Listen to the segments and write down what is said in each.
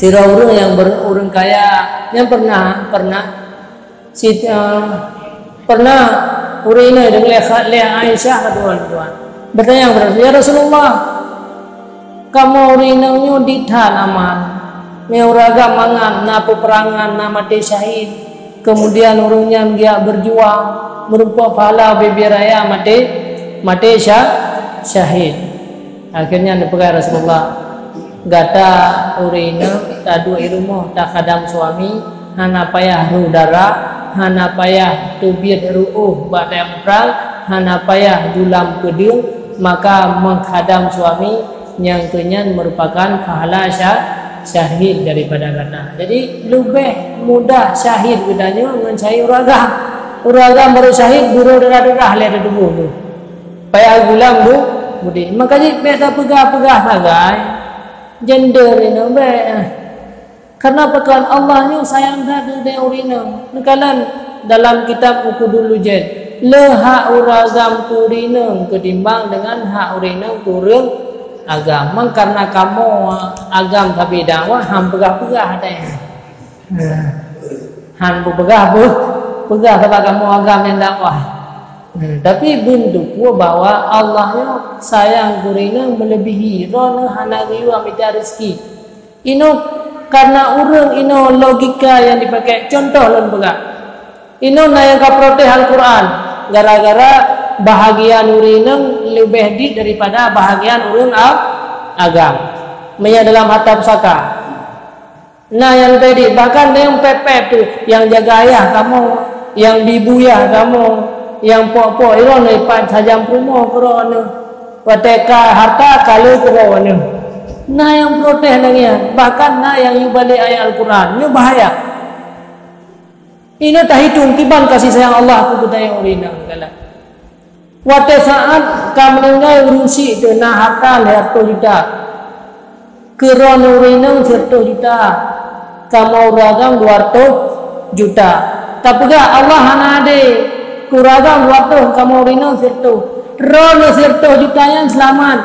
Tira orang yang orang kaya yang pernah urina dengan Aisyah tuan-tuan bertanya kepada ya Rasulullah, kamu urinanya di aman meuraga mangan na peperangan na mati syahid, kemudian urungnya dia berjuang merupa pahala bebiraya mati syahid. Akhirnya dipegang Rasulullah gata urina tadu irumo tak kadang suami hana payah rudara hana payah tubir ru'uh badai perang hana payah julam kedil, maka menghadam suami yang kenyan merupakan pahala syahid daripada kata. Jadi lebih mudah syahid bedanya dengan syahid uraga baru syahid buru darah lihat tubuh tu payah gulam tu budi, makanya beta pegah-pegah sagai gender ini karena pekan Allah ni sayang tadi dia urina nekalan dalam kitab buku dulu jen le hak uragam kurina ketimbang dengan hak urina kurang agama, karena kamu agam tapi dakwah ham pegah-pegah deh ham pegah sebab kamu agam yang dakwah. Tapi bentuk bahwa Allahnya sayang kurina melebihi rona hana riwa minta rezeki. Ino karena urang ino logika yang dipakai contoh lon pegah. Ino na yang kaprote Al-Quran gara-gara bahagian urang lebih di daripada bahagian urang agam. Menya dalam hatta pusaka. Nah yang tadi bahkan yang pepep tu yang jaga ayah kamu, yang dibuyah kamu, yang pok-pok iron lepas sajam rumah kerana wateka harta kalau kerana nah yang protes lagi bahkan nah yang balik ayat Al-Quran ini bahaya. Ini tak hitung tiban kasih sayang Allah aku kutanya urina kala wate saat kamu ngai urusi itu nah harta harta juta kerana urina 100 juta kamu ragam 200 juta tapi Allah hana ade kuragam waktu kamu rino sirtu rono sirtu juta yang selamat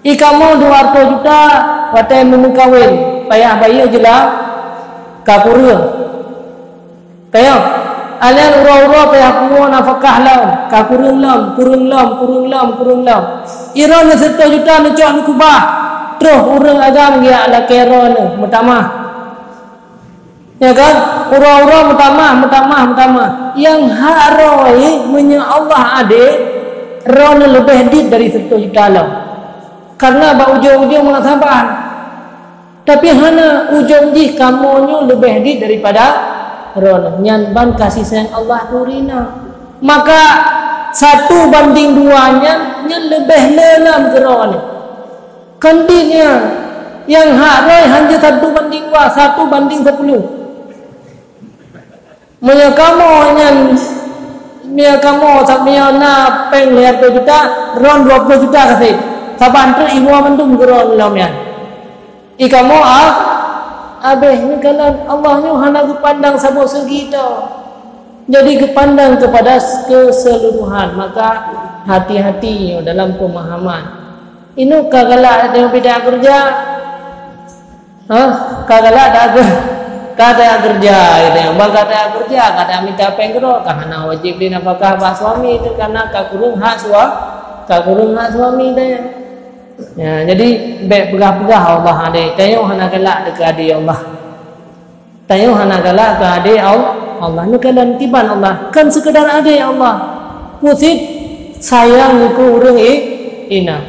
ikamu 200 juta watai memukawin payah bayi jelah kapurun kayo alian ura-ura payah kuwa nafkah lam kapurun lam irono sirtu juta nucok nukubah terus urang agam dia ala kerono mutamah ya kan ura-ura mutamah yang haroi menya Allah ade rona lebih dit dari 100 juta lam karena ba ujung-ujung mengasaban tapi hana ujung di kamonyo lebih dit daripada rona nyanban kasih sayang Allah turina, maka 1 banding 2 nya lebih lelam ke rona kandinya yang haroi hanya 1 banding 2 1 banding 10 Maya kamu sampai na peng lihat juta ron 20 juta kasih saban tu ibu mendung geron lamnya ikamu abeh ni kalau Allahnya hana kepandang sabuk segita jadi kepandang kepada keseluruhan, maka hati-hati dalam pemahaman ini kagala ada beda kerja kagala ada kata kerja gitu ya, kata kerja kata minta pengro karena wajib di nafkah pak suami itu karena kakurung hak suami itu ya. Jadi pegah-pegah Allah ade tayo hana galak dekat ade Allah tayo hana galak ke ade Allah ni kan tiban Allah kan sekedar ade Allah musid sayang ku urang ina.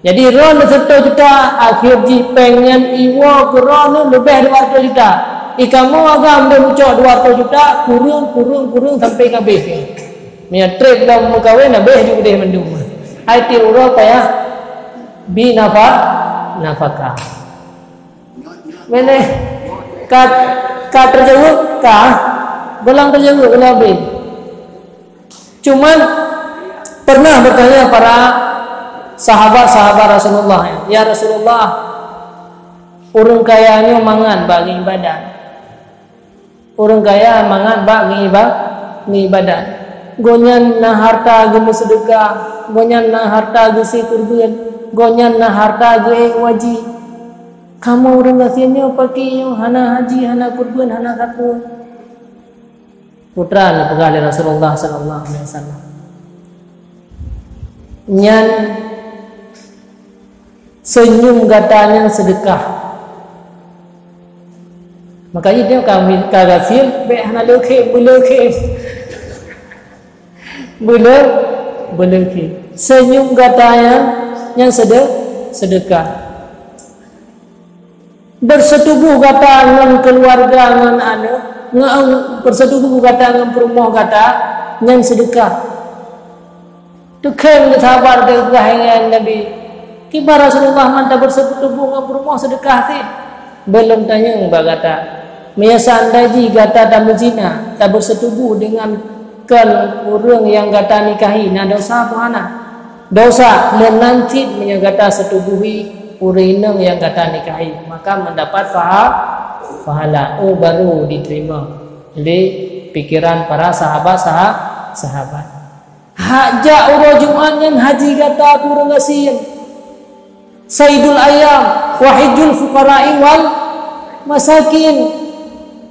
Jadi ron 100 juta akhir ji pengen iwa ron lebih 200 juta. Ikamu agam dia muncul 200 juta kurung sampai kabeh. Mia trade dalam mukawin habis juga dia mendung. Ai ti uro ya bi nafkah. Mene ka terjawab ka belang terjawab lebih. Cuman pernah bertanya para sahabat Rasulullah, ya Rasulullah, orang kayanya mangan bagi ibadah, orang kaya mangan bagi ibadah, gonyan na harta gemu sedekah, gonyan na harta gesi kurban, gonyan na harta ge waji, Kamu orang kasihannya pakainya hana haji, hana kurban, hana satu. Putra ni pegali Rasulullah sallallahu alaihi wasallam. Nyan senyum katanya sedekah. Makanya dia kami kagafil be hana lekhe belekhe. Belekhe. Senyum katanya yang sedekah. Bersetubuh kata dengan keluarga dengan anak, bersetubuh kata dengan perumah kata yang sedekah. Tukang sahabat dengan Nabi. Kibar Rasulullah mantap bersetubuh dengan perumah sedekah sih. Belum tanya mbak kata. Biasa andaji kata tak berzina, tak bersetubuh dengan orang yang kata nikahi. Nah dosa apa mana? Dosa menanti menyagata setubuhi urineng yang kata nikahi, maka mendapat pahala. Oh baru diterima oleh pikiran para sahabat. Hajak urajuan yang haji kata kurang asin. Sayyidul ayam wahijul fuqara'i wal masakin.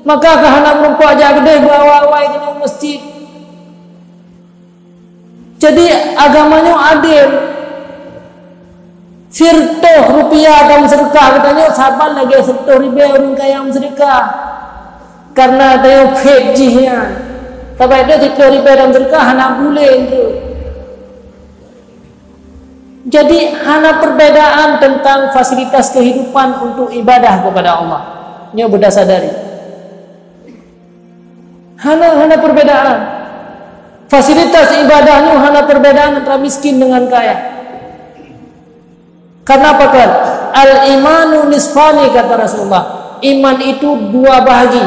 Maka kahana merempuak aja gede bawa-wai ke masjid. Jadi agamanya adil. Sirtoh rupiah dalam sedekah katanya sahabat lagi sirtoh riba orang kaya sedekah. Karena ada fake jihan. Tapi ada sirtoh riba dalam sedekah hana boleh itu. Jadi hana perbedaan tentang fasilitas kehidupan untuk ibadah kepada Allah. Ini berdasar dari hana perbedaan. Fasilitas ibadahnya hana perbedaan antara miskin dengan kaya. Karena apa kan? Al-imanu nisfani kata Rasulullah. Iman itu dua bahagi,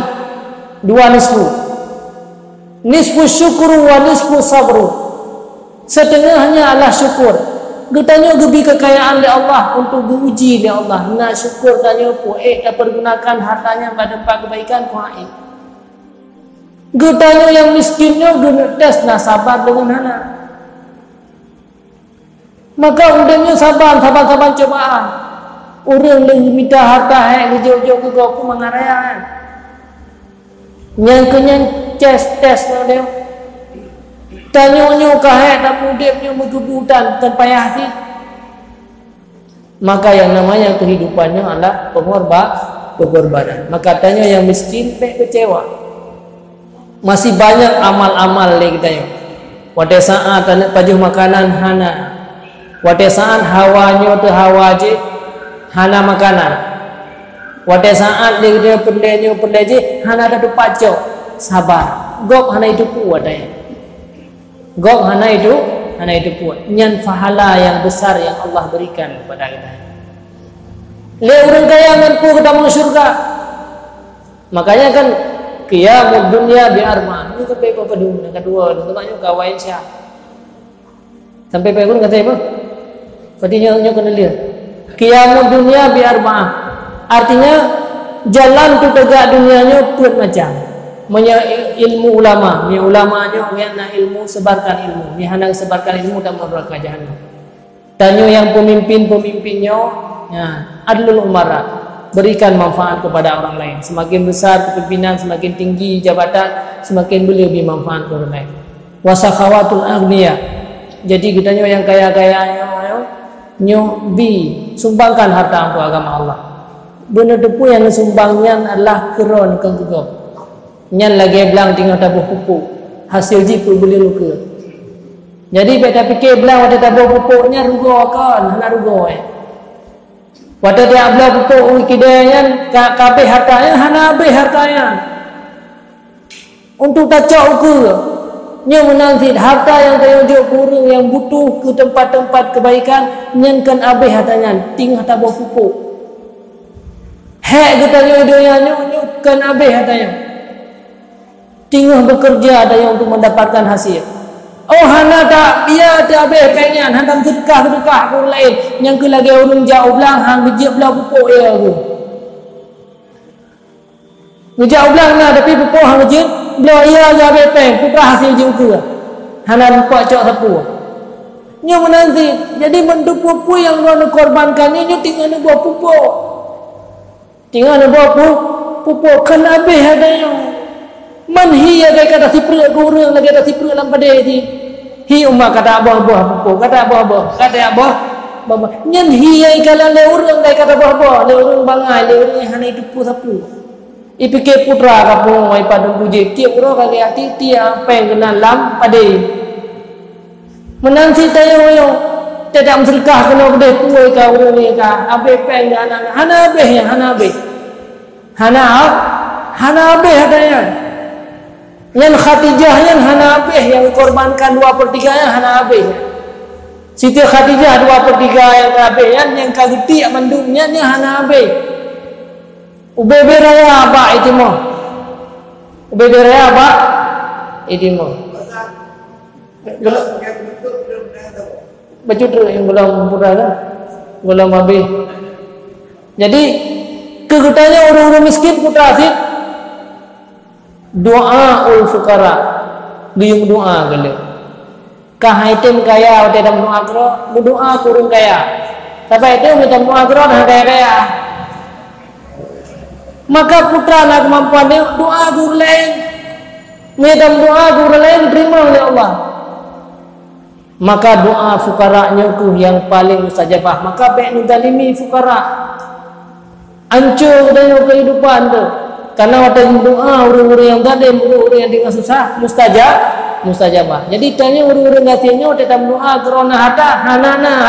dua nisfu. Nisfu syukru wa nisfu sabru. Setengahnya adalah syukur. Getanya gebi kekayaan oleh Allah untuk diuji oleh Allah. Nak syukur tanya pu pergunakan hartanya pada kebaikan kuai. Getanya yang miskinnya guna tes nak sabar dengan hana. Maka udahnya sabar cobaan. Orang yang minta harta jauh-jauh ke kau mengaraya. Yang kenyang tes dia. Tanya-nya tak mudahnya mengebutan tanpa payah sih. Maka yang namanya kehidupannya adalah pengorbanan. Maka tanya yang miskin kecewa. Masih banyak amal-amal lagi kita. Pada saat pajuh makanan hana. Pada saat hawanya tu hawa je hana makanan. Pada saat dia perle je hana ada pacok sabar. Gok hana itu kuat daya. Gok hana itu kuat. Nyan pahala yang besar yang Allah berikan kepada kita. Le orang kaya mampu kita masuk surga. Makanya kan qiyamud dunya bi arba. Ini sampai apa dulu? Yang kedua, namanya kawain syah. Sampai pun kata apa? Artinya kena lihat. Qiyamud dunya bi arba'ah. Artinya jalan tu tegak dunianya pun macam. Punya ilmu ulama, ni ulamanya yang ilmu sebarkan ilmu. Ni hendak sebarkan ilmu dan neraka jahanam. Tanya yang pemimpinnya, ya, adlul umara, berikan manfaat kepada orang lain. Semakin besar kepimpinan, semakin tinggi jabatan, semakin boleh beri manfaat kepada orang lain. Wasakhawatul aghniya. Jadi kita yang kaya-kaya sumbangkan harta untuk agama Allah. Benar depu yang sumbangnya adalah keron kegugap. Nyan lagi belang tinggal tabuh pupuk. Hasil jipu boleh luka. Jadi kita fikir belang waktu tabuh pupuknya rugo kan, hana rugo waktu dia belang pupuk kidanya kabeh hartanya hana habis hartanya. Untuk kacau ke nya menanti harta yang terjadi kurang yang butuh ke tempat-tempat kebaikan nyankan habis hartanya tinggal tabuh pupuk. Hek katanya idenya kan habis hartanya. Tinggal bekerja ada yang untuk mendapatkan hasil. Oh hana tak dia tak habis pengen hantam sedekah orang lain yang ke lagi orang jauh belang hang bejek belang pupuk ya aku. Ngejauh belang nah tapi pupuk hang bejek belang ia aja habis peng putra hasil juga. Hana nampak cok sapu. Nya menanti jadi bentuk pupuk yang orang korbankan ini tinggal buat pupuk. tinggal ada pupuk kan habis ada yang manhi ada kata tipre gurung lagi kata tipre dalam pada ini hi umma kata abah pupuk kata abah baba nyen hi ai kala le urang dai kata abah le urang bangai le urang hana itu sapu ipike putra kapu mai padu buje tiap uro kage ati tia pengenan lam pada menansi tayo yo tidak serkah kena gede puai ka urang ni ka abe pengan hana be hana be hadanya yang Khadijah yang hana be yang korbankan 2/3 yang hana be Siti Khadijah 2/3 yang abe yang kageti mandungnya ni hana be ubebe raya apa itu mo ubebe raya apa itu mo baju tu yang belum pura kan belum habis jadi kegutannya orang-orang miskin putra asid doa ul fuqara biung doa gele kahaitem kaya atau dalam doa kro berdoa kurung kaya sampai itu minta doa kro dah kaya maka putra nak kemampuan dia doa guru lain minta doa guru lain terima oleh Allah maka doa fukaranya tu yang paling mustajabah maka baik nudalimi fukara hancur dari kehidupan tu karena waktu doa orang-orang yang tadi orang-orang yang dengan susah mustajabah jadi tanya orang-orang ngasihnya tetap doa kerana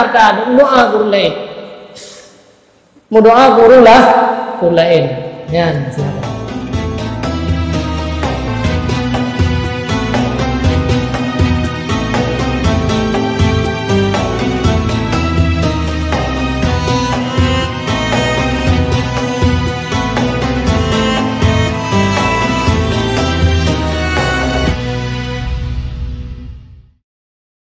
harta doa guru lain mau doa guru lain ya